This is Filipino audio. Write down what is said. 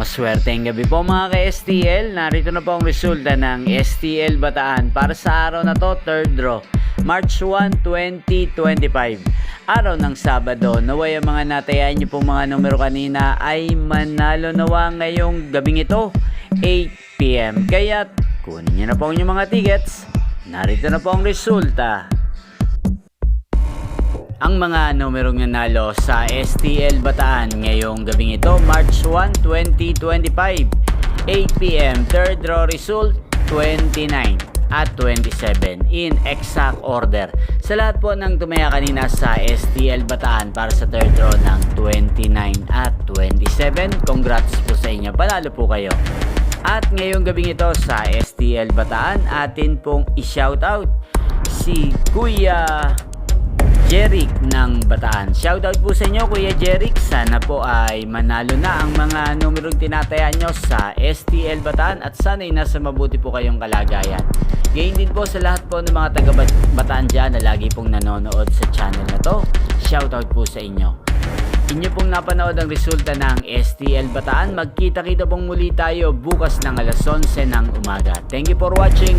Maswerteng gabi po mga ka-STL. Narito na po ang resulta ng STL Bataan para sa araw na to, third draw, March 1, 2025. Araw ng Sabado. Naway ang mga natayaan niyo pong mga numero kanina ay manalo nawa ngayong gabing ito, 8 PM. Kaya kunin niyo na po ang inyong mga tickets. Narito na po ang resulta. Ang mga numerong nanalo sa STL Bataan ngayong gabing ito, March 1, 2025, 8 PM, third draw result, 29 at 27 in exact order. Sa lahat po ng tumaya kanina sa STL Bataan para sa third draw ng 29 at 27, congrats po sa inyo, panalo po kayo. At ngayong gabing ito sa STL Bataan, atin pong i-shoutout si Kuya Jeric ng Bataan. Shoutout po sa inyo Kuya Jeric. Sana po ay manalo na ang mga numerong tinatayaan nyo sa STL Bataan at sana'y nasa mabuti po kayong kalagayan. Gayon din po sa lahat po ng mga taga Bataan dyan na lagi pong nanonood sa channel na to. Shoutout po sa inyo. Inyo pong napanood ang resulta ng STL Bataan. Magkita-kita pong muli tayo bukas ng alas 11 ng umaga. Thank you for watching.